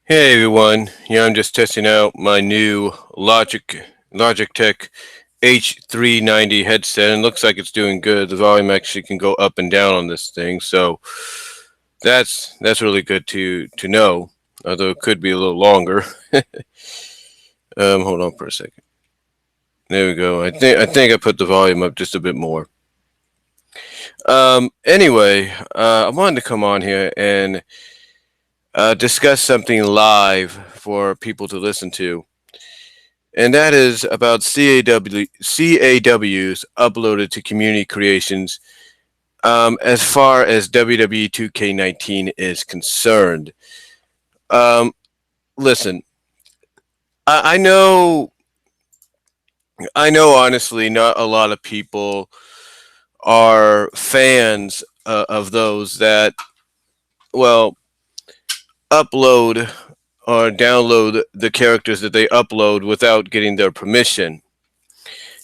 Hey everyone, I'm just testing out my new Logitech H390 headset, and looks like it's doing good. The volume actually can go up and down on this thing, so that's really good to know. Although it could be a little longer. Hold on for a second. There we go. I think I put the volume up just a bit more. Anyway, I wanted to come on here and discuss something live for people to listen to. And that is about CAWs uploaded to community creations as far as WWE 2K19 is concerned. Um, Listen, I know, honestly, not a lot of people are fans of those that, well, upload or download the characters that they upload without getting their permission.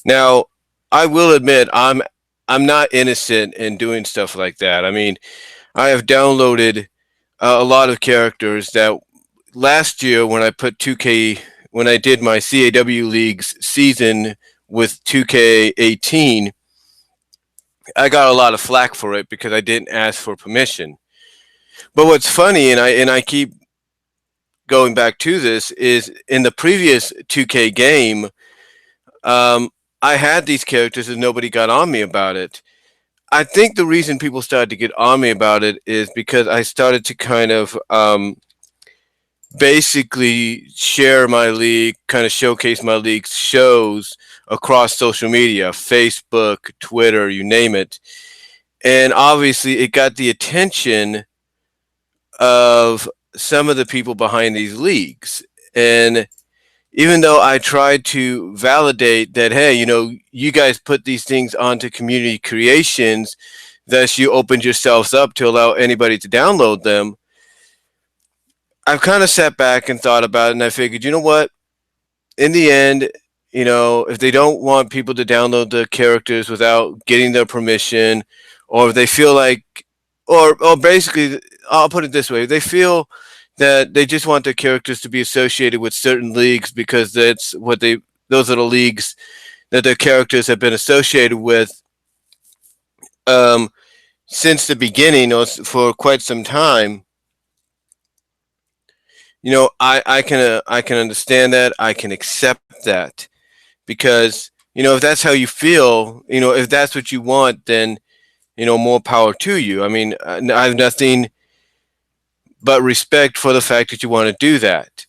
Now, I will admit I'm not innocent in doing stuff like that. I mean, I have downloaded a lot of characters that last year when I put 2K when I did my CAW leagues season with 2K18, I got a lot of flack for it because I didn't ask for permission. But what's funny, and I keep going back to this, is in the previous 2K game, um, I had these characters and nobody got on me about it. I think the reason people started to get on me about it is because I started to kind of basically share my league, kind of showcase my league's shows across social media, Facebook, Twitter, you name it. And obviously, it got the attention of some of the people behind these leagues. And even though I tried to validate that, hey, you guys put these things onto community creations, thus you opened yourselves up to allow anybody to download them. I've kind of sat back and thought about it, and I figured, you know what? In the end, if they don't want people to download the characters without getting their permission, or if they feel like, or basically, I'll put it this way: if they feel that they just want their characters to be associated with certain leagues because those are the leagues that their characters have been associated with um, since the beginning or for quite some time. I can understand that. I can accept that because if that's how you feel, if that's what you want, then more power to you. I mean, I have nothing but respect for the fact that you want to do that.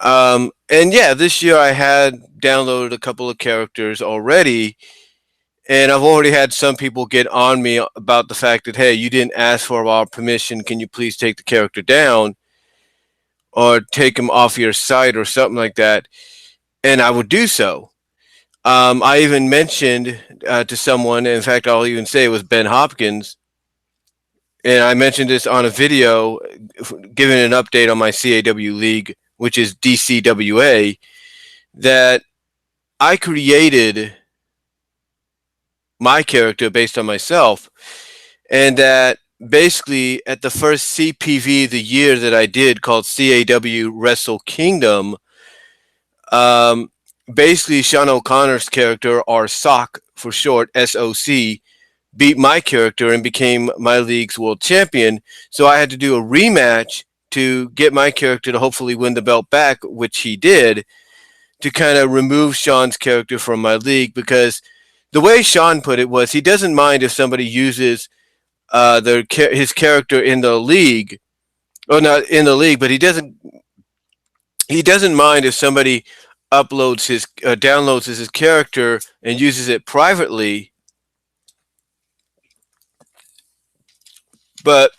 And yeah, this year I had downloaded a couple of characters already, and I've already had some people get on me about the fact that, hey, you didn't ask for our permission. Can you please take the character down or take him off your site or something like that? And I would do so. I even mentioned to someone, in fact, I'll even say it was Ben Hopkins, and I mentioned this on a video giving an update on my CAW league, which is DCWA, that I created my character based on myself, and that basically at the first CPV of the year that I did called CAW Wrestle Kingdom, um, basically Sean O'Connor's character, or SOC for short, SOC, beat my character and became my league's world champion. So I had to do a rematch to get my character to hopefully win the belt back, which he did, to kind of remove Sean's character from my league, because the way Sean put it was he doesn't mind if somebody uses his character in the league, or not in the league, but he doesn't mind if somebody downloads his character and uses it privately, but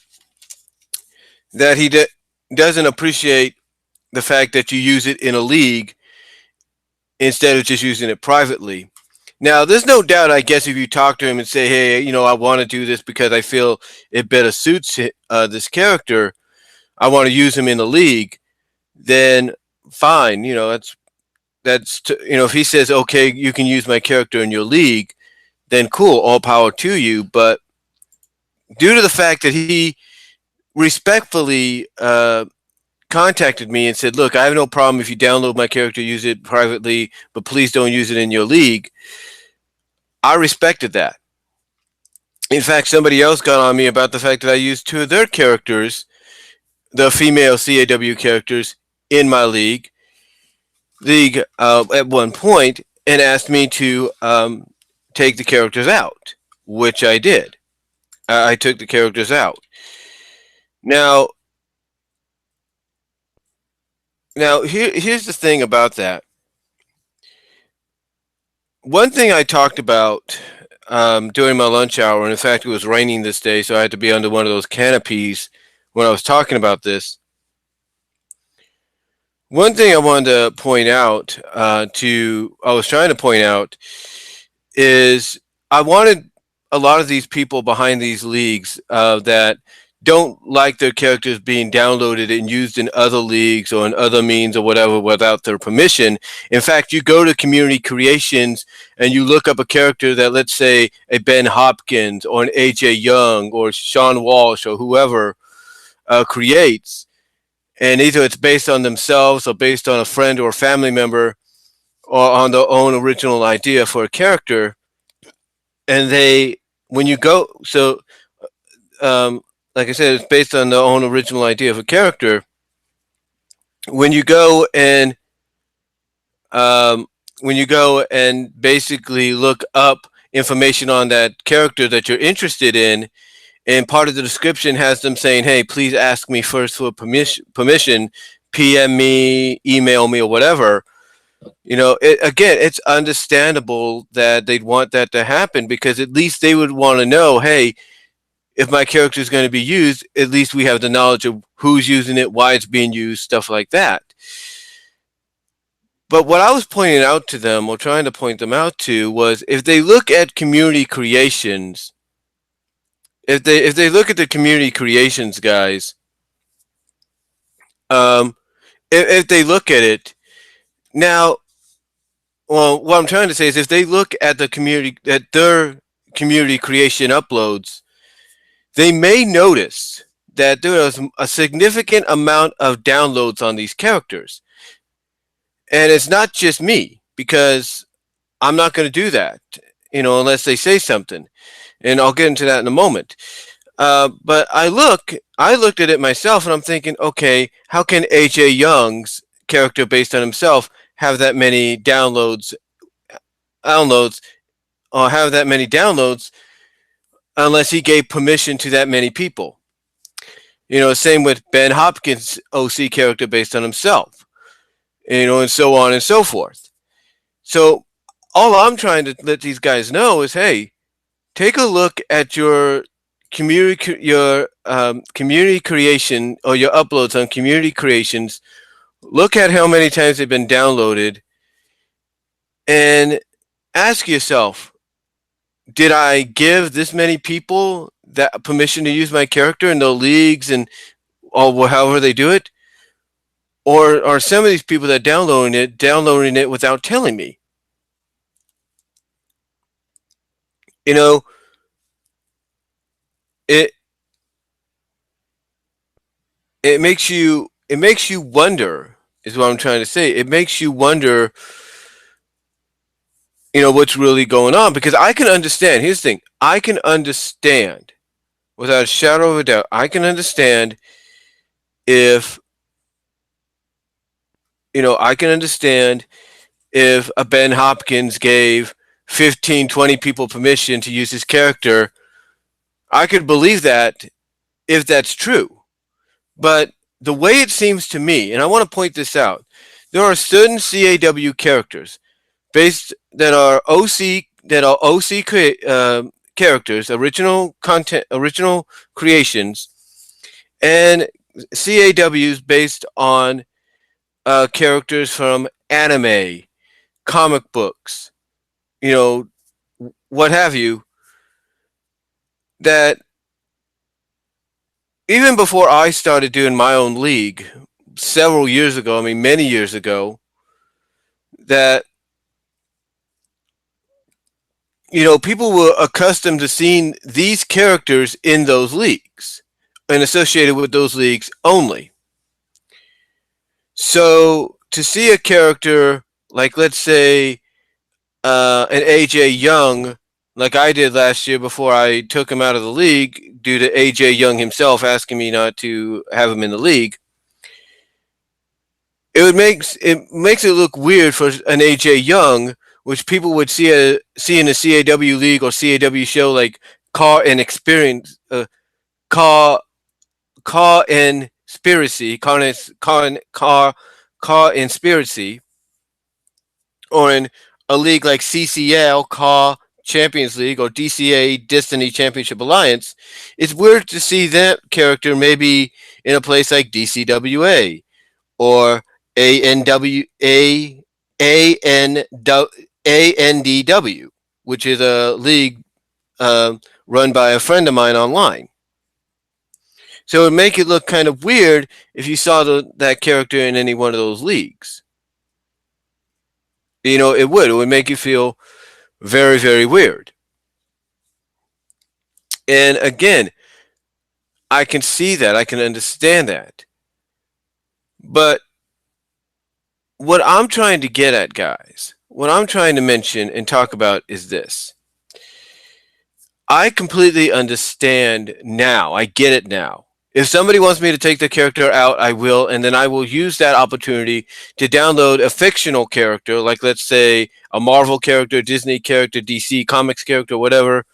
that doesn't appreciate the fact that you use it in a league instead of just using it privately. Now, there's no doubt, I guess, if you talk to him and say, hey, I want to do this because I feel it better suits this character, I want to use him in the league, then fine. If he says, okay, you can use my character in your league, then cool, all power to you. But due to the fact that he respectfully contacted me and said, "Look, I have no problem if you download my character, use it privately, but please don't use it in your league." I respected that. In fact, somebody else got on me about the fact that I used two of their characters, the female CAW characters, in my league at one point, and asked me to take the characters out, which I did. I took the characters out. Now, here's the thing about that. One thing I talked about during my lunch hour, and in fact, it was raining this day, so I had to be under one of those canopies when I was talking about this. One thing I wanted to point out, I was trying to point out, is I wanted a lot of these people behind these leagues that don't like their characters being downloaded and used in other leagues or in other means or whatever without their permission. In fact, you go to community creations and you look up a character that, let's say, a Ben Hopkins or an AJ Young or Sean Walsh or whoever creates, and either it's based on themselves or based on a friend or a family member or on their own original idea for a character, and they when you go so um, like I said, it's based on their own original idea of a character. When you go and um, when you go and basically look up information on that character that you're interested in, and part of the description has them saying, "Hey, please ask me first for permission, PM me, email me, or whatever." Again, it's understandable that they'd want that to happen because at least they would want to know, hey, if my character is going to be used, at least we have the knowledge of who's using it, why it's being used, stuff like that. But what I was pointing out to them, or trying to point them out to, was if they look at community creations, if they look at the community creations guys, um, if they look at it now, well, what I'm trying to say is if they look at their community creation uploads, they may notice that there was a significant amount of downloads on these characters. And it's not just me, because I'm not going to do that, unless they say something. And I'll get into that in a moment. But I looked at it myself and I'm thinking, okay, how can AJ Young's character based on himself have that many downloads, or have that many downloads unless he gave permission to that many people? Same with Ben Hopkins' OC character based on himself, and so on and so forth. So all I'm trying to let these guys know is, hey, take a look at your community creation or your uploads on community creations. Look at how many times they've been downloaded, and ask yourself, did I give this many people that permission to use my character in the leagues and or however they do it? Or are some of these people that downloading it without telling me? You know, it it makes you wonder, is what I'm trying to say. It makes you wonder, what's really going on, because I can understand. Here's the thing. I can understand without a shadow of a doubt. I can understand if I can understand if a Ben Hopkins gave 15, 20 people permission to use his character. I could believe that if that's true. But the way it seems to me, and I want to point this out, there are certain CAW characters based that are OC characters, original content, original creations, and CAWs based on characters from anime, comic books, what have you, that even before I started doing my own league several years ago, many years ago, that people were accustomed to seeing these characters in those leagues and associated with those leagues only. So to see a character like, let's say, an AJ Young, like I did last year before I took him out of the league due to AJ Young himself asking me not to have him in the league, it makes it look weird for an AJ Young, which people would see in a CAW league or CAW show like Car and Experience, Car Car and Spiracy, Car and Spiracy, or in a league like CCL, Car Champions League, or DCA, Destiny Championship Alliance. It's weird to see that character maybe in a place like DCWA or ANW ANDW, which is a league run by a friend of mine online. So it would make it look kind of weird if you saw that character in any one of those leagues. You know, it would. It would make you feel very, very weird. And again, I can see that. I can understand that. But what I'm trying to get at, guys, what I'm trying to mention and talk about is this. I completely understand now. I get it now. If somebody wants me to take the character out, I will, and then I will use that opportunity to download a fictional character, like let's say a Marvel character, Disney character, DC Comics character, whatever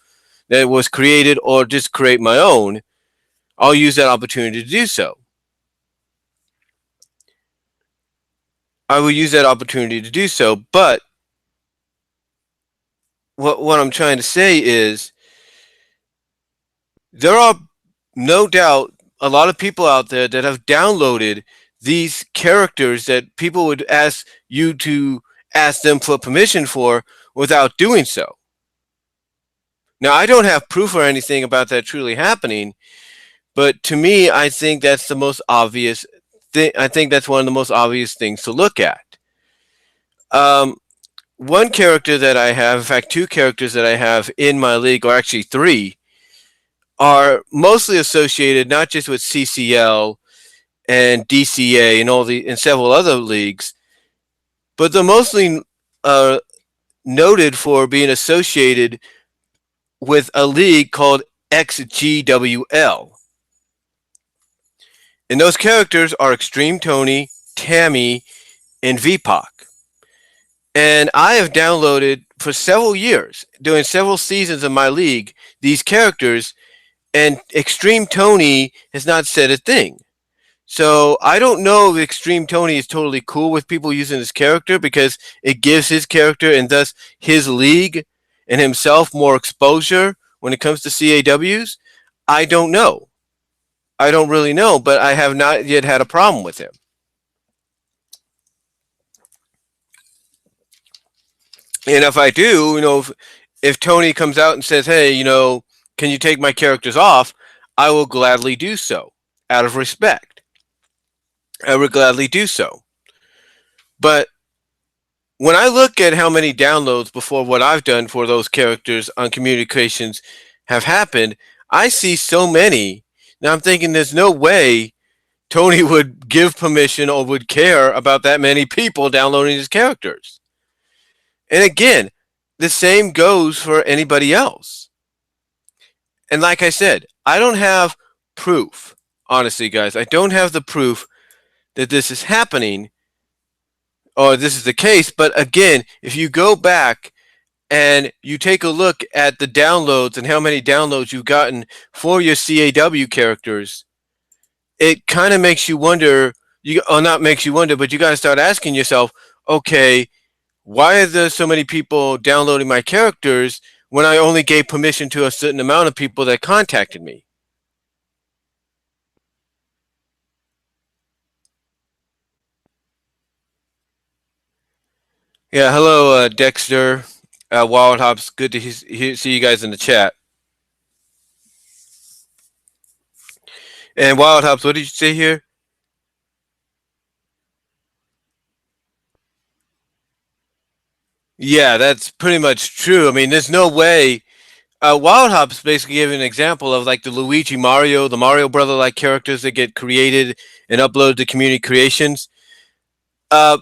that was created, or just create my own. I'll use that opportunity to do so. I will use that opportunity to do so, but what I'm trying to say is there are no doubt a lot of people out there that have downloaded these characters that people would ask you to ask them for permission for without doing so. Now, I don't have proof or anything about that truly happening, but to me, I think that's the most obvious thing. I think that's one of the most obvious things to look at. Um, One character that I have, in fact, two characters that I have in my league, or actually three, are mostly associated not just with CCL and DCA and several other leagues, but they're mostly uh, noted for being associated with a league called XGWL. And those characters are Extreme Tony, Tammy, and VPOC. And I have downloaded for several years, during several seasons of my league, these characters, and Extreme Tony has not said a thing. So I don't know if Extreme Tony is totally cool with people using his character because it gives his character and thus his league and himself more exposure when it comes to CAWs. I don't know. I don't really know, but I have not yet had a problem with him. And if I do, if Tony comes out and says, hey, can you take my characters off? I will gladly do so out of respect. I would gladly do so. But when I look at how many downloads before what I've done for those characters on communications have happened, I see so many. Now I'm thinking there's no way Tony would give permission or would care about that many people downloading his characters. And again, the same goes for anybody else. And like I said, I don't have proof. Honestly, guys, I don't have the proof that this is happening or this is the case. But again, if you go back and you take a look at the downloads and how many downloads you've gotten for your CAW characters, it kind of makes you wonder. Not makes you wonder, but you got to start asking yourself, okay, why are there so many people downloading my characters when I only gave permission to a certain amount of people that contacted me? Yeah, hello, Dexter, Wild Hops. Good to see you guys in the chat. And Wild Hops, what did you say here? Yeah, that's pretty much true. I mean, there's no way. Wild Hops basically gave an example of like the Luigi Mario, the Mario Brother like characters that get created and uploaded to community creations. Uh,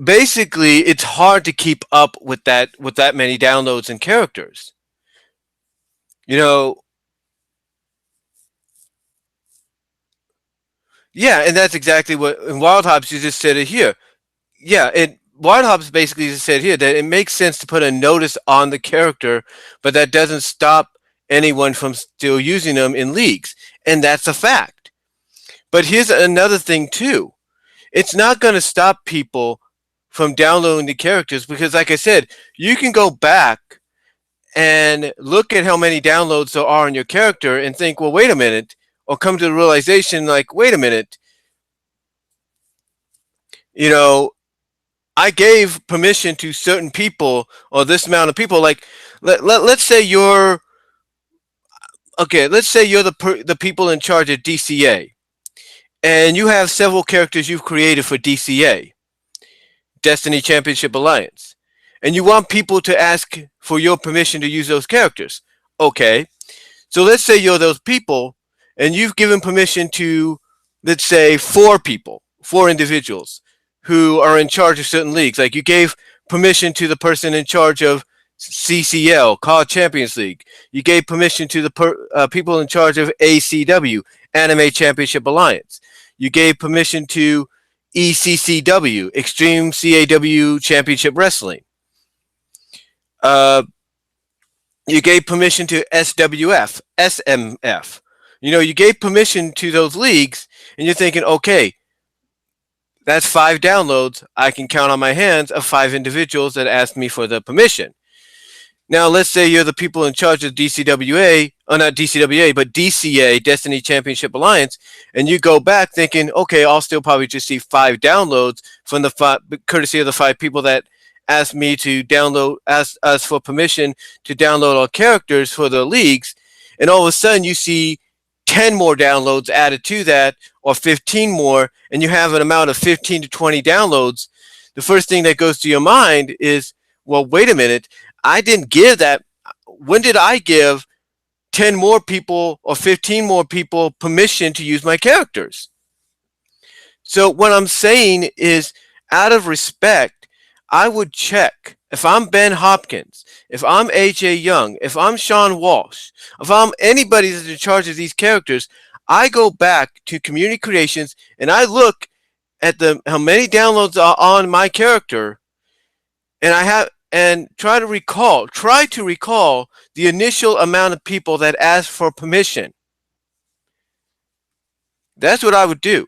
Basically, it's hard to keep up with that many downloads and characters. You know, yeah, and that's exactly what in Wild Hops you just said it here. Yeah, it Wild Hops basically just said here that it makes sense to put a notice on the character, but that doesn't stop anyone from still using them in leagues, and that's a fact. But here's another thing too. It's not going to stop people from downloading the characters because, like I said, you can go back and look at how many downloads there are on your character and think, well, wait a minute, or come to the realization, like, wait a minute, you know, I gave permission to certain people or this amount of people. Like, let's say you're okay. Let's say you're the people in charge of DCA, and you have several characters you've created for DCA, Destiny Championship Alliance, and you want people to ask for your permission to use those characters. Okay, so let's say you're those people and you've given permission to, let's say, four people, four individuals who are in charge of certain leagues. Like you gave permission to the person in charge of CCL, CAW Champions League. You gave permission to the people in charge of ACW, Anime Championship Alliance. You gave permission to ECCW, Extreme CAW Championship Wrestling. Uh, you gave permission to SWF, SMF. You gave permission to those leagues, and you're thinking, okay, that's 5 downloads. I can count on my hands of 5 individuals that asked me for the permission. Now, let's say you're the people in charge of DCWA, or not DCWA, but DCA, Destiny Championship Alliance, and you go back thinking, okay, I'll still probably just see 5 downloads from courtesy of the 5 people that asked me to asked us for permission to download our characters for the leagues, and all of a sudden you see 10 more downloads added to that, or 15 more, and you have an amount of 15 to 20 downloads. The first thing that goes to your mind is, well, wait a minute, I didn't give that. When did I give 10 more people or 15 more people permission to use my characters? So what I'm saying is, out of respect, I would check. If I'm Ben Hopkins, if I'm AJ Young, if I'm Sean Walsh, if I'm anybody that's in charge of these characters, I go back to Community Creations and I look at how many downloads are on my character, and try to recall the initial amount of people that asked for permission. That's what I would do.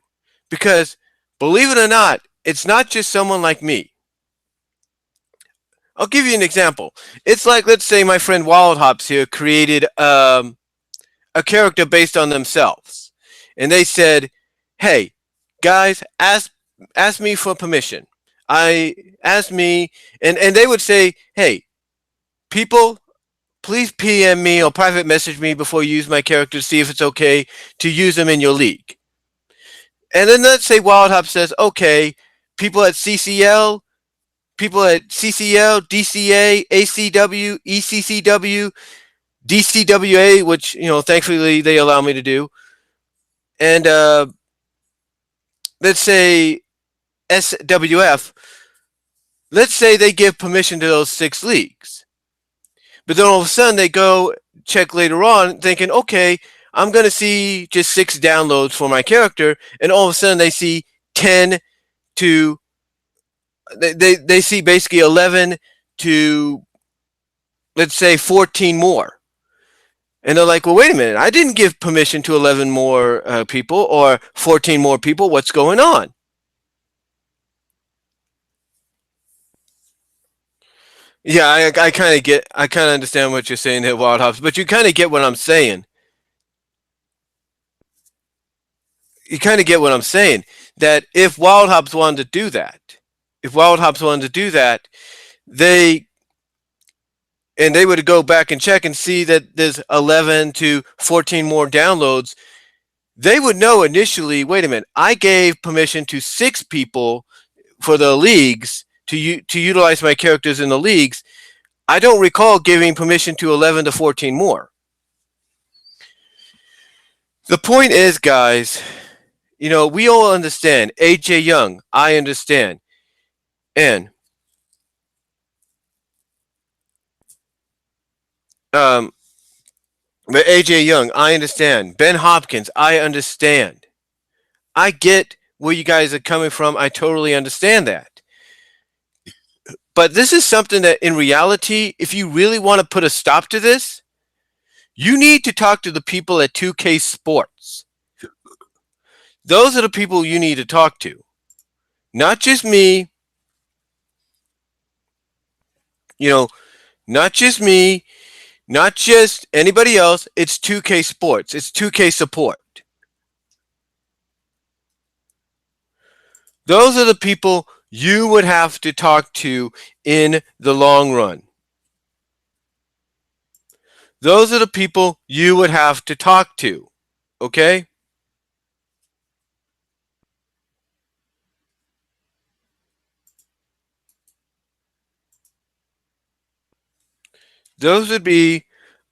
Because believe it or not, it's not just someone like me. I'll give you an example. It's like, let's say my friend Wild Hops here created a character based on themselves. And they said, hey, guys, ask me for permission. I asked me, and they would say, hey, people, please PM me or private message me before you use my character to see if it's okay to use them in your league. And then let's say Wild Hop says, okay, people at CCL, DCA, ACW, ECCW, DCWA, which, thankfully they allow me to do. And let's say SWF, let's say they give permission to those 6 leagues. But then all of a sudden they go check later on thinking, okay, I'm going to see just 6 downloads for my character. And all of a sudden they see 10 to, they see basically 11 to, let's say, 14 more. And they're like, well, wait a minute. I didn't give permission to 11 more people or 14 more people. What's going on? Yeah, I kind of understand what you're saying there, Wild Hops, but you kind of get what I'm saying. You kind of get what I'm saying. That if Wild Hops wanted to do that, they would go back and check and see that there's 11 to 14 more downloads. They would know initially, wait a minute, I gave permission to 6 people for the leagues to utilize my characters in the leagues. I don't recall giving permission to 11 to 14 more. The point is, guys, we all understand. AJ Young, I understand. And um, but AJ Young, I understand. Ben Hopkins, I understand. I get where you guys are coming from. I totally understand that. But this is something that in reality, if you really want to put a stop to this, you need to talk to the people at 2K Sports. Those are the people you need to talk to. Not just me, you know, not just me, not just anybody else. It's 2K Sports. It's 2K Support. Those are the people you would have to talk to in the long run. Those are the people you would have to talk to. Okay? Those would be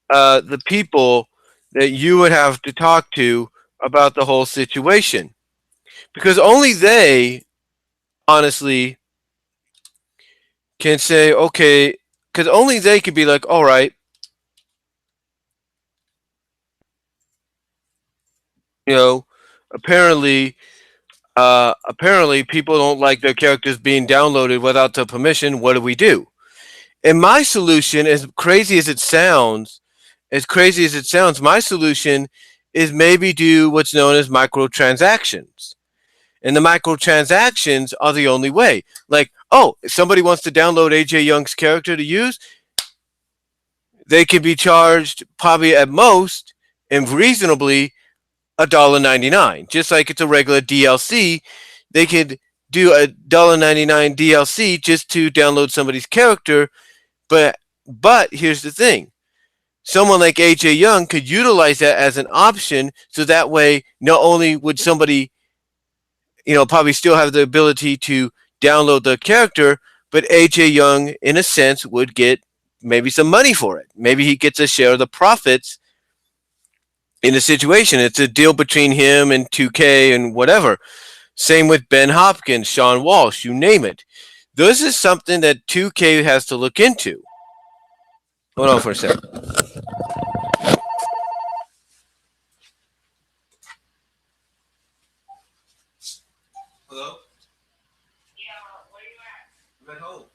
the people that you would have to talk to about the whole situation. Because only they, honestly, can say, okay, because only they could be like, all right, you know, apparently, apparently people don't like their characters being downloaded without the permission. What do we do? And my solution, as crazy as it sounds, my solution is maybe do what's known as microtransactions. And the microtransactions are the only way. Like, oh, if somebody wants to download AJ Young's character to use, they can be charged probably at most and reasonably $1.99. Just like it's a regular DLC, they could do $1.99 DLC just to download somebody's character. But here's the thing. Someone like AJ Young could utilize that as an option so that way not only would somebody, probably still have the ability to download the character, but AJ Young, in a sense, would get maybe some money for it. Maybe he gets a share of the profits in the situation. It's a deal between him and 2K and whatever. Same with Ben Hopkins, Sean Walsh, you name it. This is something that 2K has to look into. Hold on for a second. Hello? I'm at home.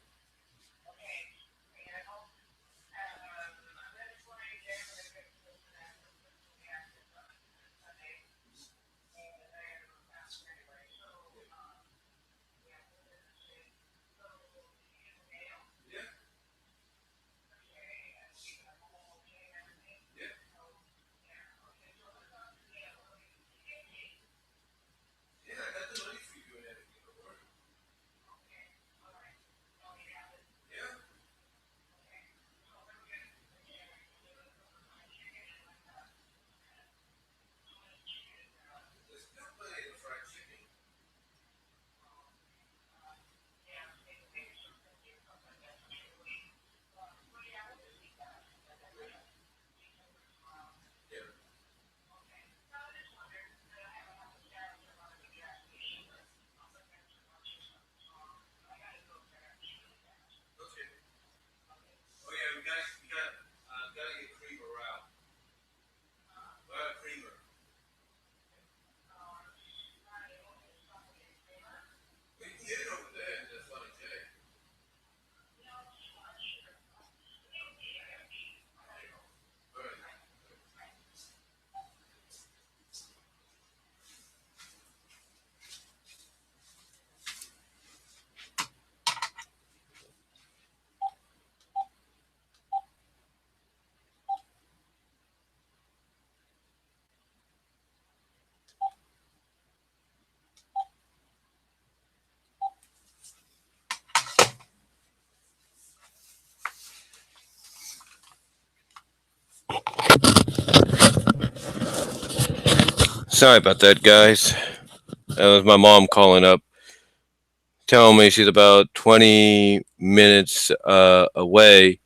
Oh yeah, gotta get creamer out. Creamer. We can get it over there. That's what I say. Sorry about that, guys. That was my mom calling up, telling me she's about 20 minutes away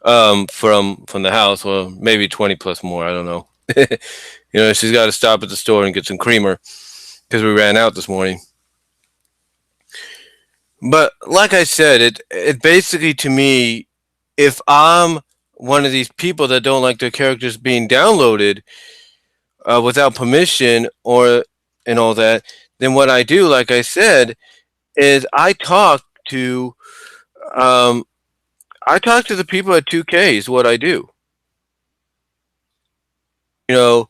from the house. Well, maybe 20 plus more. I don't know. She's got to stop at the store and get some creamer because we ran out this morning. But like I said, it basically, to me, if I'm one of these people that don't like their characters being downloaded without permission or and all that, then what I do, like I said, is to um, I talk to the people at 2K. Is what I do. You know,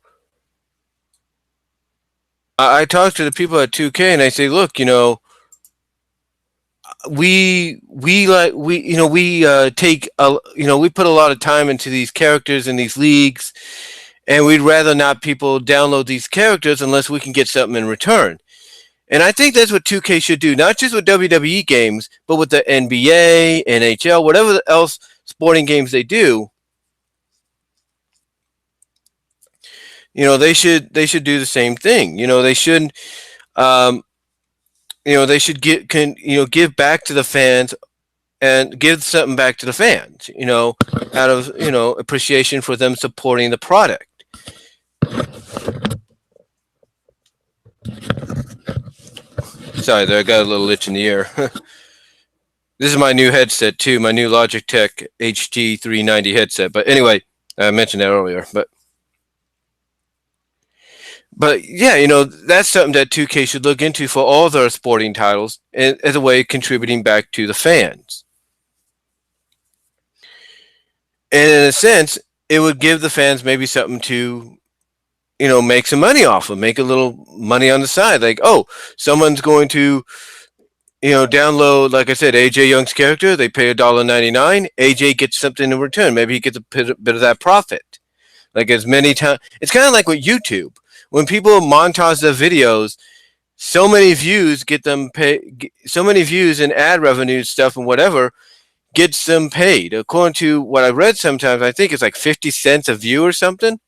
I talk to the people at 2K and I say, look, we take we put a lot of time into these characters and these leagues, and we'd rather not people download these characters unless we can get something in return. And I think that's what 2K should do, not just with WWE games, but with the NBA, NHL, whatever else sporting games they do. They should do the same thing. Um, they should give back to the fans and give something back to the fans. Out of appreciation for them supporting the product. Sorry, there, I got a little itch in the ear. This is my new headset too, my new Logitech HT390 headset. But anyway, I mentioned that earlier. But yeah, that's something that 2K should look into for all their sporting titles as a way of contributing back to the fans. And in a sense, it would give the fans maybe something to, make some money off of, make a little money on the side. Like, oh, someone's going to, download, like I said, AJ Young's character. They pay $1.99. AJ gets something in return. Maybe he gets a bit of that profit. Like as many times, it's kind of like with YouTube. When people montage their videos, so many views so many views and ad revenue stuff and whatever gets them paid. According to what I read, sometimes I think it's like 50 cents a view or something,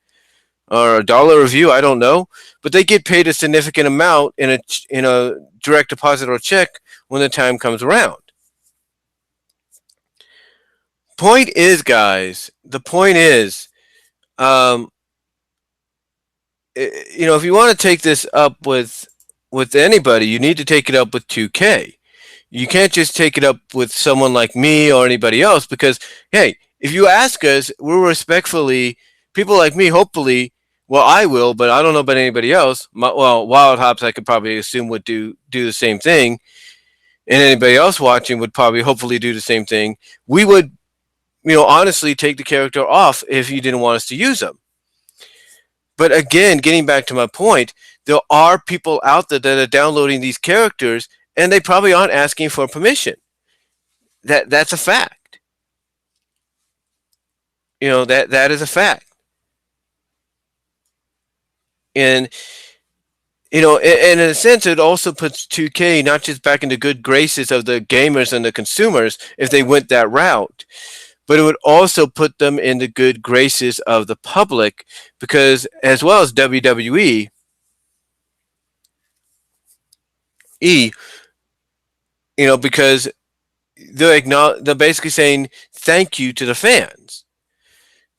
or $1 a view. I don't know, but they get paid a significant amount in a direct deposit or check when the time comes around. Point is, guys, the point is, um, if you want to take this up with anybody, you need to take it up with 2K. You can't just take it up with someone like me or anybody else because, hey, if you ask us, we're respectfully, people like me, hopefully, well, I will, but I don't know about anybody else. Wild Hops, I could probably assume would do the same thing, and anybody else watching would probably hopefully do the same thing. We would, honestly take the character off if you didn't want us to use them. But again, getting back to my point, there are people out there that are downloading these characters and they probably aren't asking for permission. That's a fact. That is a fact. And and in a sense, it also puts 2K not just back into good graces of the gamers and the consumers if they went that route, but it would also put them in the good graces of the public because, as well as WWE, because they're basically saying thank you to the fans.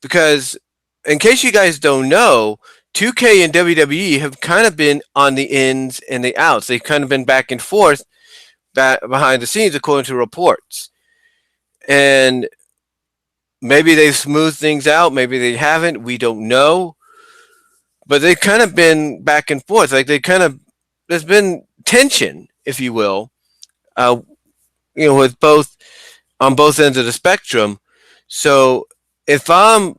Because, in case you guys don't know, 2K and WWE have kind of been on the ins and the outs. They've kind of been back and forth behind the scenes, according to reports. And maybe they've smoothed things out. Maybe they haven't. We don't know. But they've kind of been back and forth. Like there's been tension, if you will, with on both ends of the spectrum. So if I'm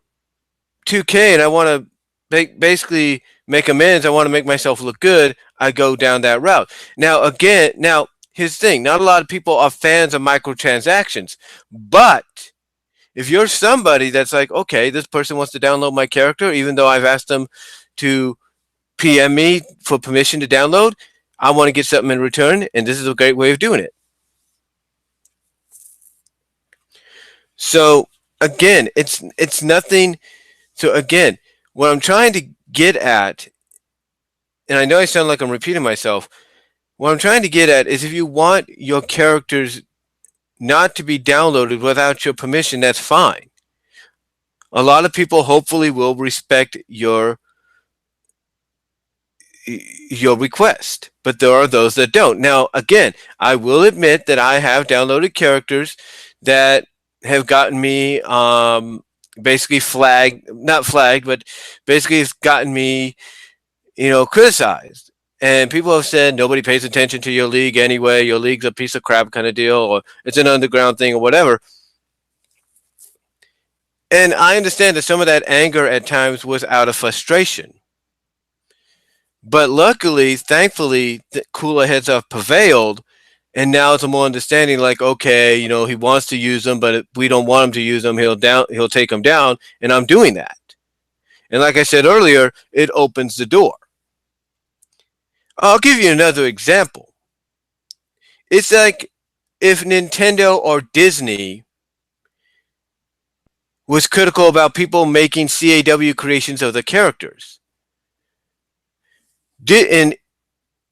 2K and I want to basically make amends, I want to make myself look good, I go down that route. Now, here's the thing. Not a lot of people are fans of microtransactions. But if you're somebody that's like, okay, this person wants to download my character, even though I've asked them to PM me for permission to download, I want to get something in return, and this is a great way of doing it. So, again, it's nothing. So, again, what I'm trying to get at, and I know I sound like I'm repeating myself, what I'm trying to get at is if you want your characters not to be downloaded without your permission, that's fine. A lot of people hopefully will respect your your request, but there are those that don't. Now, again, I will admit that I have downloaded characters that have gotten me basically flagged, not flagged, but basically it's gotten me, criticized. And people have said nobody pays attention to your league anyway. Your league's a piece of crap kind of deal, or it's an underground thing, or whatever. And I understand that some of that anger at times was out of frustration. But luckily, thankfully, the cooler heads have prevailed, and now it's a more understanding. Like, okay, he wants to use them, but if we don't want him to use them, he'll take them down, and I'm doing that. And like I said earlier, it opens the door. I'll give you another example. It's like if Nintendo or Disney was critical about people making CAW creations of the characters. And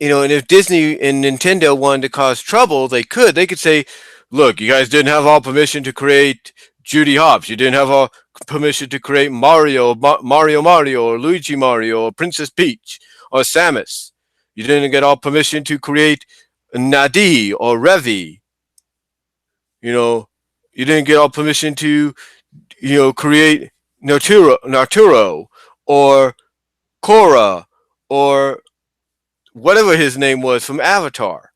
and if Disney and Nintendo wanted to cause trouble, they could say, look, you guys didn't have all permission to create Judy Hopps. You didn't have all permission to create Mario, or Luigi Mario, or Princess Peach, or Samus. You didn't get all permission to create Nadi or Revi. You didn't get all permission to, create Narturo or Korra or whatever his name was from Avatar.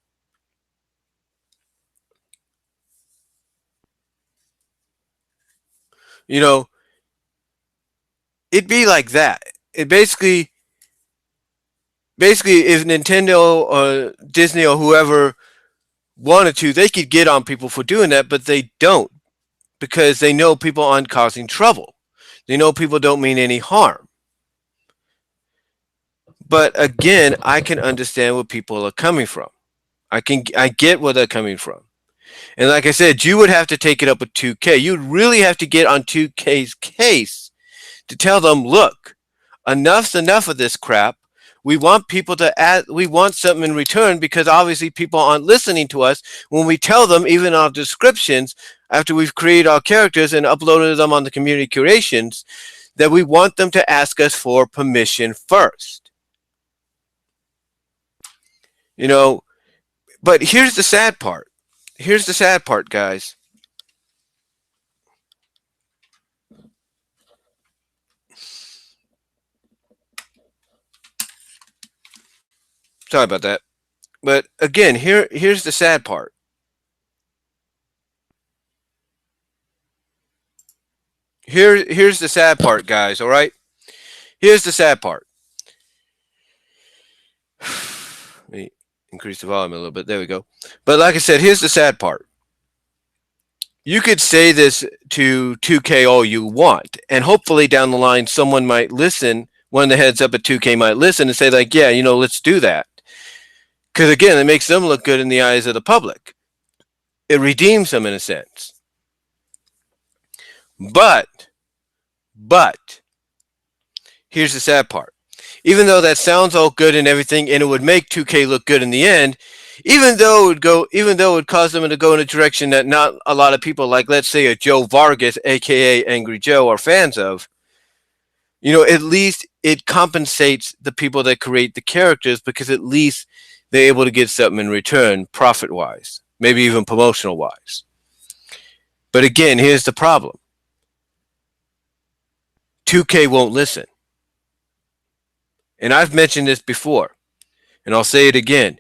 It'd be like that. It basically, if Nintendo or Disney or whoever wanted to, they could get on people for doing that, but they don't, because they know people aren't causing trouble. They know people don't mean any harm. But again, I can understand where people are coming from. I get where they're coming from. And like I said, you would have to take it up with 2K. You'd really have to get on 2K's case to tell them, look, enough's enough of this crap. We want people to add, we want something in return, because obviously people aren't listening to us when we tell them, even our descriptions, after we've created our characters and uploaded them on the community curations, that we want them to ask us for permission first. But here's the sad part. Here's the sad part, guys. Sorry about that. But again, here's the sad part. Here's the sad part, guys, all right? Here's the sad part. Let me increase the volume a little bit. There we go. But like I said, here's the sad part. You could say this to 2K all you want, and hopefully down the line someone might listen. One of the heads up at 2K might listen and say, like, yeah, let's do that. Because again, it makes them look good in the eyes of the public. It redeems them in a sense. But here's the sad part. Even though that sounds all good and everything, and it would make 2K look good in the end, even though it would cause them to go in a direction that not a lot of people, like let's say a Joe Vargas, aka Angry Joe, are fans of, at least it compensates the people that create the characters, because at least they're able to get something in return, profit-wise, maybe even promotional-wise. But again, here's the problem. 2K won't listen. And I've mentioned this before, and I'll say it again.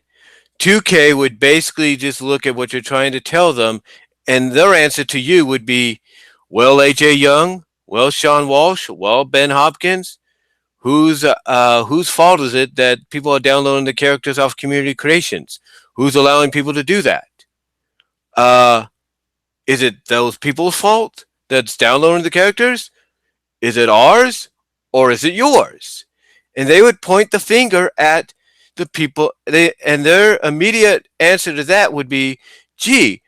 2K would basically just look at what you're trying to tell them, and their answer to you would be, well, AJ Young, well, Sean Walsh, well, Ben Hopkins, whose fault is it that people are downloading the characters off community creations? Who's allowing people to do that? Is it those people's fault that's downloading the characters? Is it ours, or is it yours? And they would point the finger at the people, and their immediate answer to that would be, gee,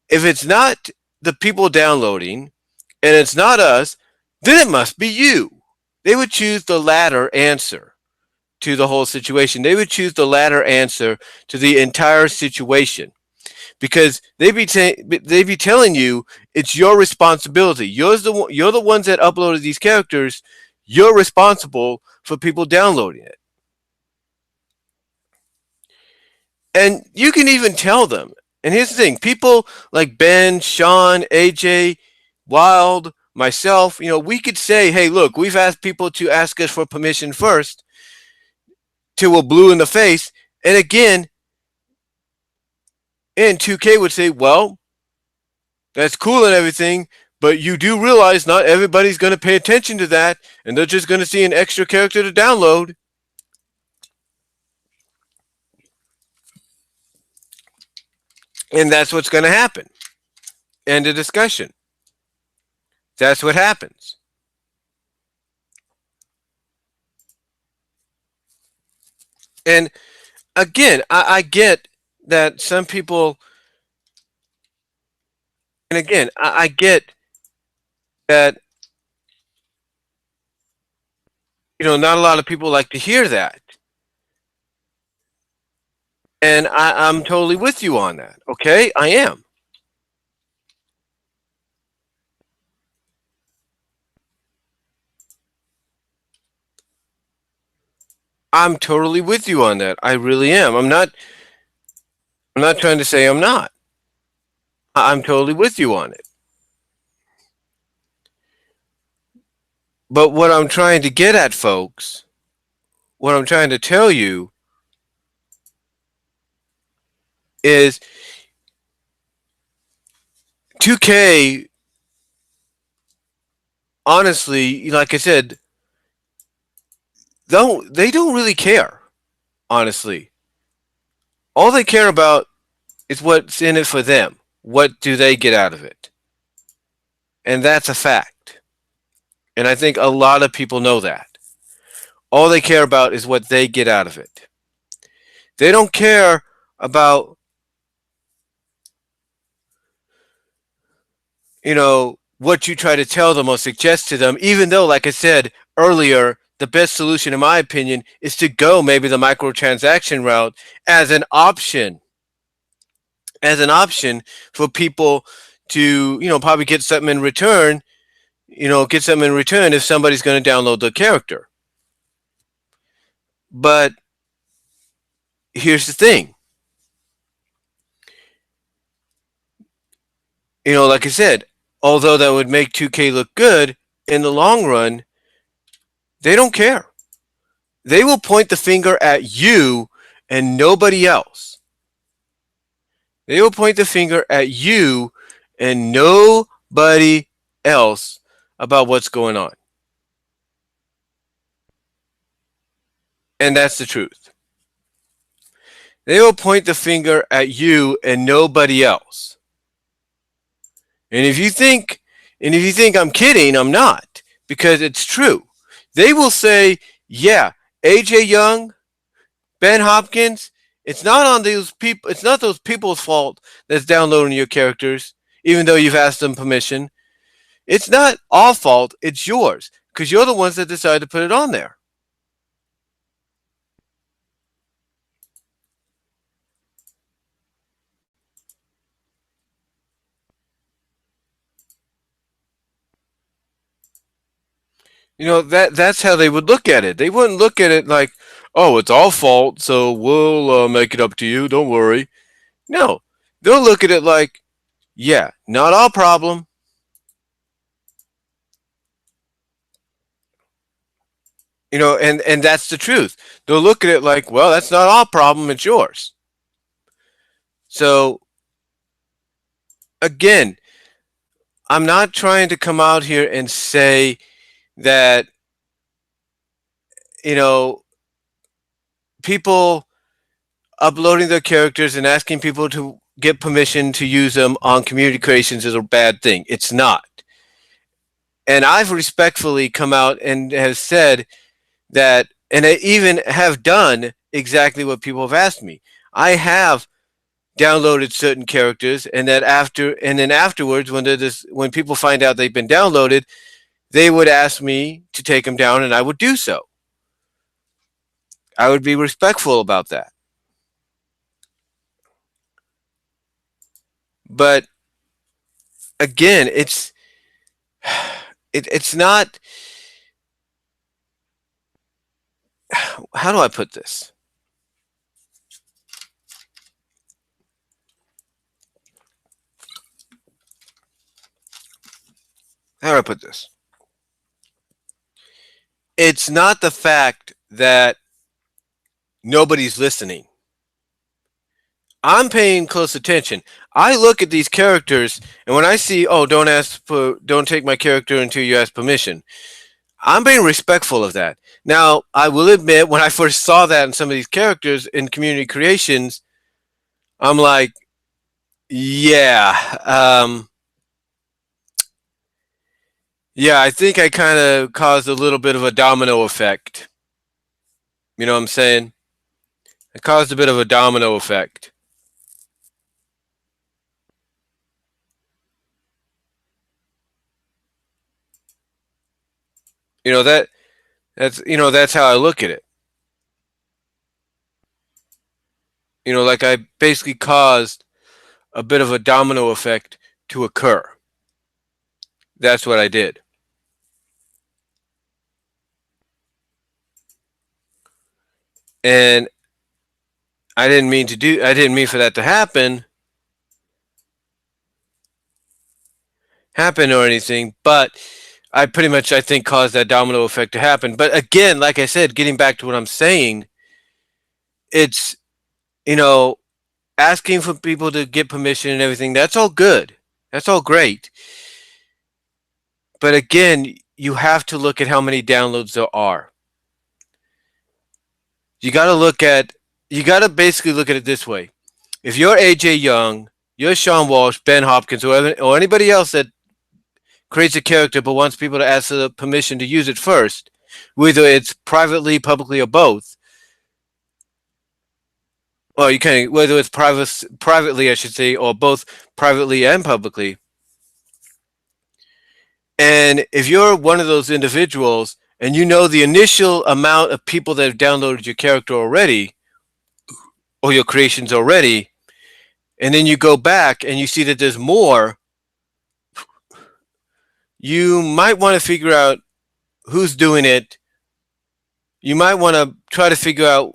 if it's not the people downloading and it's not us, then it must be you. They would choose the latter answer to the whole situation. They would choose the latter answer to the entire situation, because they'd be telling you it's your responsibility. You're the ones that uploaded these characters. You're responsible for people downloading it. And you can even tell them. And here's the thing, people like Ben, Sean, AJ, Wild, myself, we could say, hey, look, we've asked people to ask us for permission first till we're blue in the face. And again, and 2K would say, well, that's cool and everything, but you do realize not everybody's going to pay attention to that, and they're just going to see an extra character to download. And that's what's going to happen. End of discussion. That's what happens. And again, I get that some people, and again, I get that, not a lot of people like to hear that. And I'm totally with you on that. Okay? I am. I'm totally with you on that. I really am. I'm not trying to say I'm not. I'm totally with you on it. But what I'm trying to get at, folks, what I'm trying to tell you is 2K, honestly, like I said, they don't really care, honestly. All they care about is what's in it for them. What do they get out of it? And that's a fact. And I think a lot of people know that. All they care about is what they get out of it. They don't care about, what you try to tell them or suggest to them, even though, like I said earlier, the best solution, in my opinion, is to go maybe the microtransaction route as an option. As an option for people to, probably get something in return, if somebody's going to download the character. But here's the thing, like I said, although that would make 2K look good in the long run, they don't care. They will point the finger at you and nobody else. They will point the finger at you and nobody else about what's going on. And that's the truth. They will point the finger at you and nobody else. And if you think I'm kidding, I'm not, because it's true. They will say, yeah, AJ Young, Ben Hopkins, it's not on those people, it's not those people's fault that's downloading your characters, even though you've asked them permission. It's not our fault, it's yours, because you're the ones that decided to put it on there. That's how they would look at it. They wouldn't look at it like, oh, it's our fault, so we'll make it up to you. Don't worry. No, they'll look at it like, yeah, not our problem. And that's the truth. They'll look at it like, well, that's not our problem. It's yours. So again, I'm not trying to come out here and say that, you know, people uploading their characters and asking people to get permission to use them on community creations is a bad thing. It's not. And I've respectfully come out and have said that, and I even have done exactly what people have asked me. I have downloaded certain characters, and then afterwards, when people find out they've been downloaded, they would ask me to take them down, and I would do so. I would be respectful about that. But again, it's not. How do I put this? how do I put this? It's not the fact that nobody's listening. I'm paying close attention. I look at these characters, and when I see, oh, don't take my character until you ask permission. I'm being respectful of that. Now, I will admit, when I first saw that in some of these characters in community creations, I'm like, yeah, yeah, I think I kind of caused a little bit of a domino effect. You know what I'm saying? It caused a bit of a domino effect. You know that's how I look at it. Like I basically caused a bit of a domino effect to occur. That's what I did. And I didn't mean for that to happen or anything, but I pretty much I think caused that domino effect to happen. But again, like I said, getting back to what I'm saying, it's you know, asking for people to get permission and everything, that's all good. That's all great. But again, you have to look at how many downloads there are. You got to look at you got to basically look at it this way. If you're AJ Young, you're Sean Walsh, Ben Hopkins, or anybody else that creates a character but wants people to ask for the permission to use it first, whether it's privately, publicly, or both. Well, you can whether it's privately, I should say, or both privately and publicly. And if you're one of those individuals and you know the initial amount of people that have downloaded your character already or your creations already, and then you go back and you see that there's more, you might want to figure out who's doing it. You might want to try to figure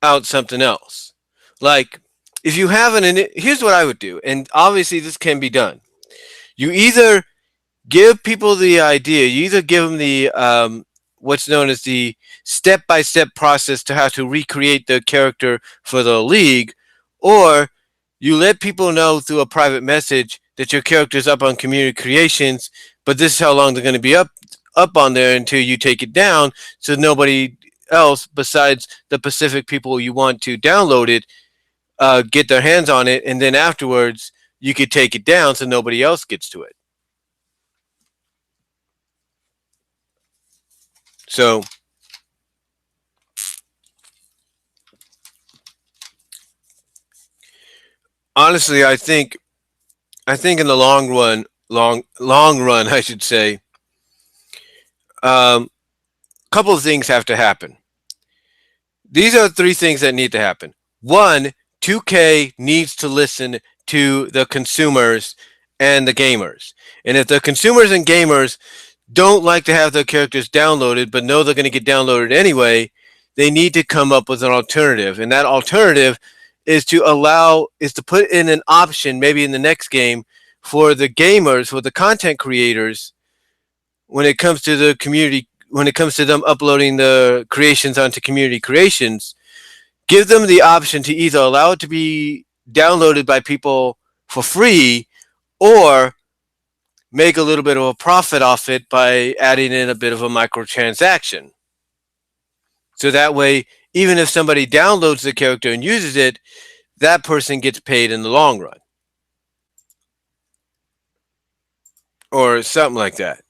out something else. Like if you have here's what I would do, and obviously this can be done. You either give people the idea. You either give them the what's known as the step-by-step process to how to recreate the character for the league, or you let people know through a private message that your character is up on community creations, but this is how long they're going to be up on there until you take it down, so nobody else besides the specific people you want to download it get their hands on it, and then afterwards you could take it down so nobody else gets to it. So honestly, I think in the long run, I should say, a couple of things have to happen. These are three things that need to happen. One, 2K needs to listen to the consumers and the gamers. And if the consumers and gamers don't like to have their characters downloaded, but know they're going to get downloaded anyway, they need to come up with an alternative. And that alternative is to put in an option, maybe in the next game, for the gamers, for the content creators, when it comes to the community, when it comes to them uploading the creations onto community creations, give them the option to either allow it to be downloaded by people for free or make a little bit of a profit off it by adding in a bit of a microtransaction. So that way, even if somebody downloads the character and uses it, that person gets paid in the long run. Or something like that.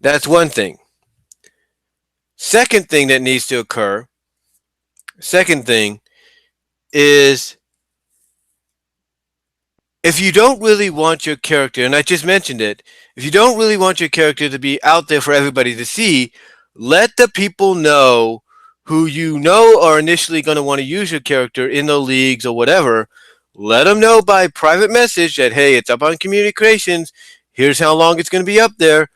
That's one thing. Second thing that needs to occur, second thing is if you don't really want your character, and I just mentioned it, if you don't really want your character to be out there for everybody to see, let the people know who you know are initially going to want to use your character in the leagues or whatever. Let them know by private message that, hey, it's up on community creations. Here's how long it's going to be up there.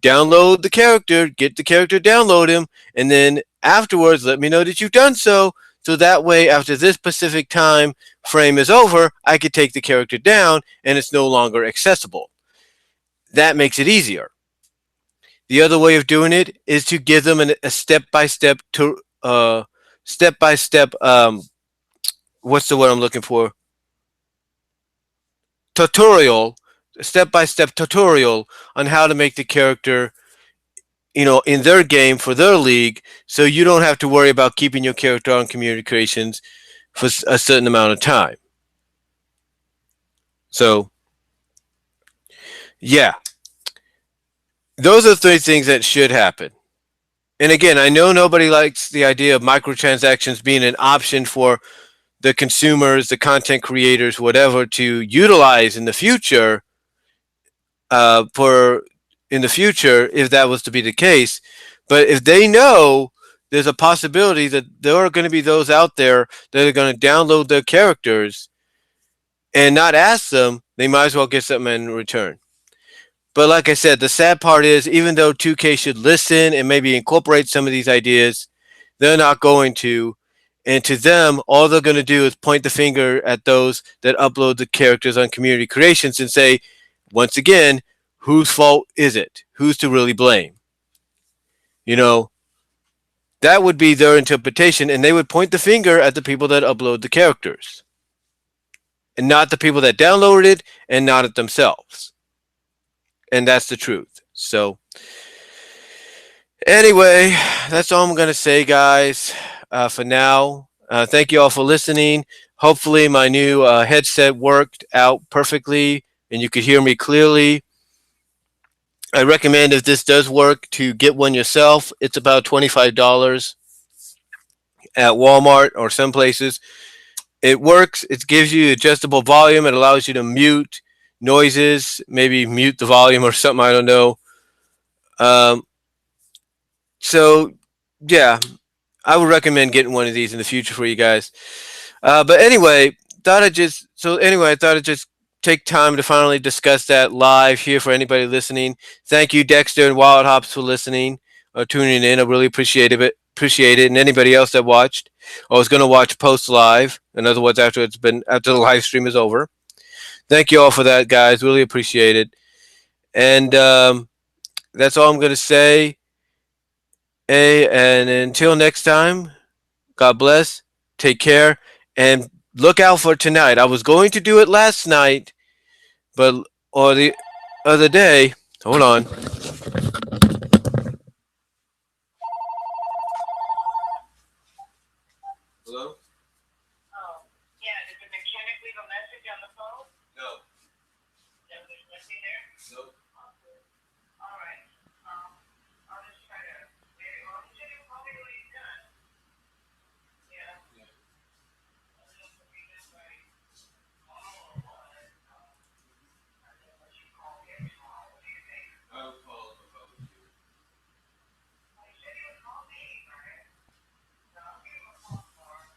Download the character, get the character, download him, and then afterwards let me know that you've done so. So that way, after this specific time frame is over, I could take the character down and it's no longer accessible. That makes it easier. The other way of doing it is to give them a step by step to step by step what's the word I'm looking for, tutorial, step by step tutorial on how to make the character, in their game for their league, so you don't have to worry about keeping your character on communications for a certain amount of time. So yeah, those are three things that should happen. And again, I know nobody likes the idea of microtransactions being an option for the consumers, the content creators, whatever, to utilize in the future. For in the future, if that was to be the case, but if they know there's a possibility that there are going to be those out there that are going to download their characters and not ask them, they might as well get something in return. But like I said, the sad part is, even though 2K should listen and maybe incorporate some of these ideas, they're not going to. And to them, all they're going to do is point the finger at those that upload the characters on community creations and say, once again, whose fault is it? Who's to really blame? You know, that would be their interpretation, and they would point the finger at the people that upload the characters, and not the people that downloaded it, and not at themselves. And that's the truth. So, anyway, that's all I'm going to say, guys, for now. Thank you all for listening. Hopefully, my new headset worked out perfectly and you could hear me clearly. I recommend, if this does work, to get one yourself. It's about $25 at Walmart or some places. It works. It gives you adjustable volume. It allows you to mute noises, maybe mute the volume or something. I don't know. Um, so, yeah, I would recommend getting one of these in the future for you guys. But anyway, I thought I'd just take time to finally discuss that live here for anybody listening. Thank you, Dexter and Wild Hops, for listening or tuning in. I really appreciate it. And anybody else that watched or was going to watch post live. In other words, after the live stream is over. Thank you all for that, guys. Really appreciate it. And that's all I'm going to say. Hey, and until next time, God bless. Take care. And look out for tonight. I was going to do it last night, but or the other day. Hold on. Hello? Oh, yeah. Did the mechanic leave a message on the phone? No. There was nothing there? Nope. All right. I'll just try to. Well, he said he'll call me when he's done. Yeah. Yeah. I don't know if he did right. Oh, what? I think I should call him tomorrow. What do you think? I would call him if I was you. Well, he said he would call me, right? So I'll give him a call tomorrow.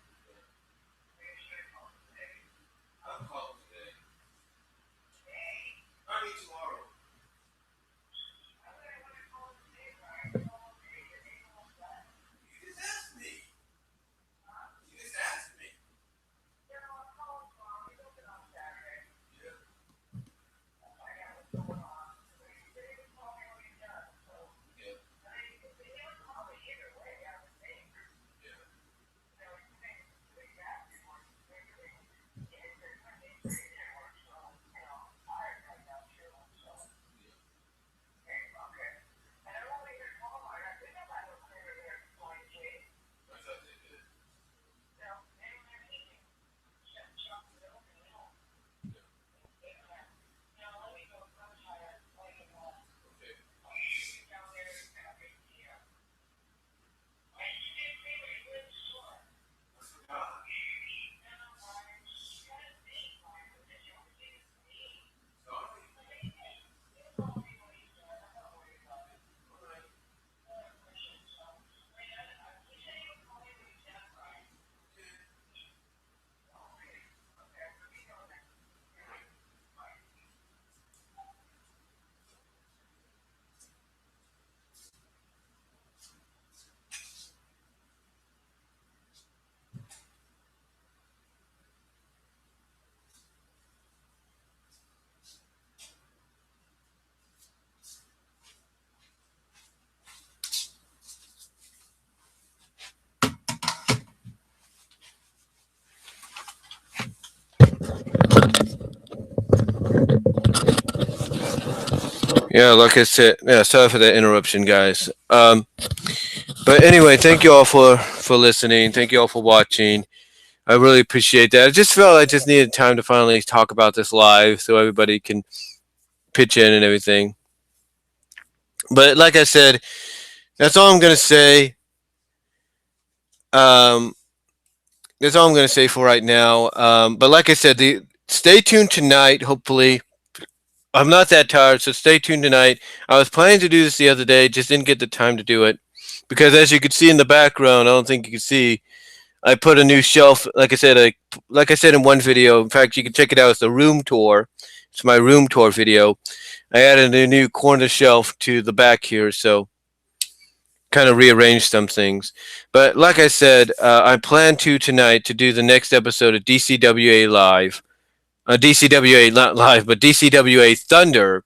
Yeah, like I said, yeah, sorry for that interruption, guys. But anyway, thank you all for listening. Thank you all for watching. I really appreciate that. I just felt I just needed time to finally talk about this live so everybody can pitch in and everything. But like I said, that's all I'm gonna say. Um, that's all I'm gonna say for right now. But like I said, stay tuned tonight. Hopefully, I'm not that tired, so stay tuned tonight. I was planning to do this the other day, just didn't get the time to do it because, as you could see in the background, I don't think you can see. I put a new shelf. Like I said in one video. In fact, you can check it out. It's the room tour. It's my room tour video. I added a new corner shelf to the back here, so kind of rearranged some things. But like I said, I plan to tonight to do the next episode of DCWA Live. DCWA not live, but DCWA Thunder.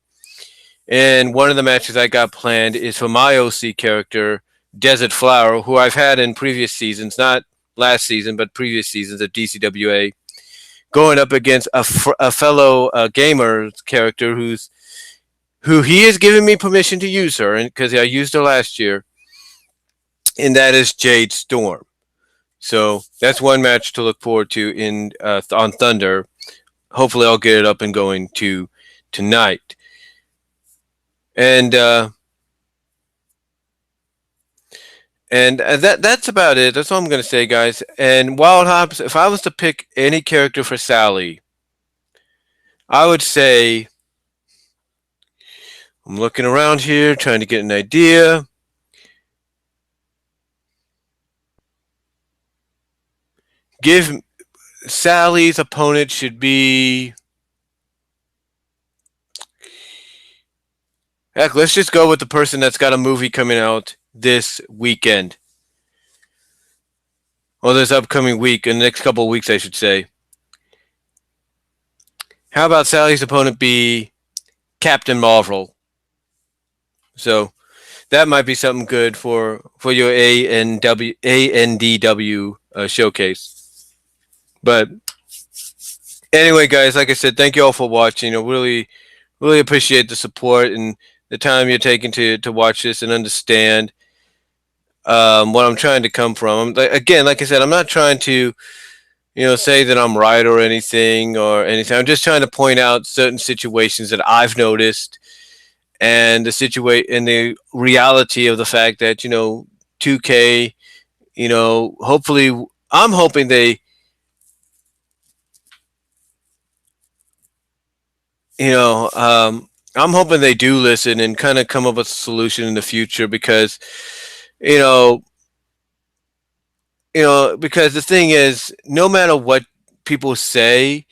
And one of the matches I got planned is for my OC character, Desert Flower, who I've had in previous seasons, not last season, but previous seasons of DCWA, going up against a fellow gamer character who he has given me permission to use her, because I used her last year, and that is Jade Storm. So that's one match to look forward to in on Thunder. Hopefully, I'll get it up and going tonight. And that's about it. That's all I'm going to say, guys. And Wild Hops, if I was to pick any character for Sally, I would say, I'm looking around here trying to get an idea. Give Sally's opponent should be. Heck, let's just go with the person that's got a movie coming out this weekend. Well, this upcoming week, in the next couple of weeks, I should say. How about Sally's opponent be Captain Marvel? So that might be something good for your ANDW showcase. But anyway, guys, like I said, thank you all for watching. I really appreciate the support and the time you're taking to watch this and understand what I'm trying to come from. Again, like I said, I'm not trying to say that I'm right or anything. I'm just trying to point out certain situations that I've noticed and the reality of the fact that 2K, hopefully, I'm hoping they, I'm hoping they do listen and kind of come up with a solution in the future because, you know, because the thing is, no matter what people say,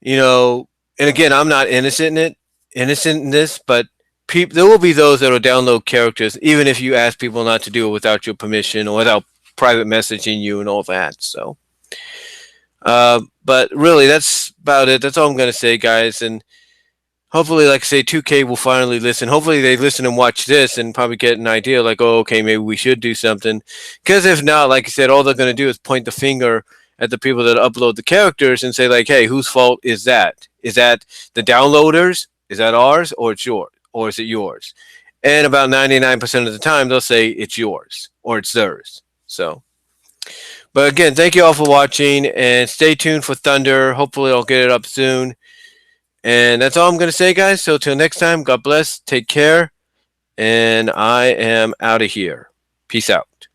and again, I'm not innocent in this, but there will be those that will download characters, even if you ask people not to do it without your permission or without private messaging you and all that. So, but really, that's about it. That's all I'm going to say, guys. And hopefully, like I say, 2K will finally listen. Hopefully, they listen and watch this and probably get an idea like, oh, okay, maybe we should do something. Because if not, like I said, all they're going to do is point the finger at the people that upload the characters and say, like, hey, whose fault is that? Is that the downloaders? Is that ours? Or it's yours? Or is it yours? And about 99% of the time, they'll say it's yours or it's theirs. So, but again, thank you all for watching and stay tuned for Thunder. Hopefully, I'll get it up soon. And that's all I'm going to say, guys. So, till next time, God bless. Take care. And I am out of here. Peace out.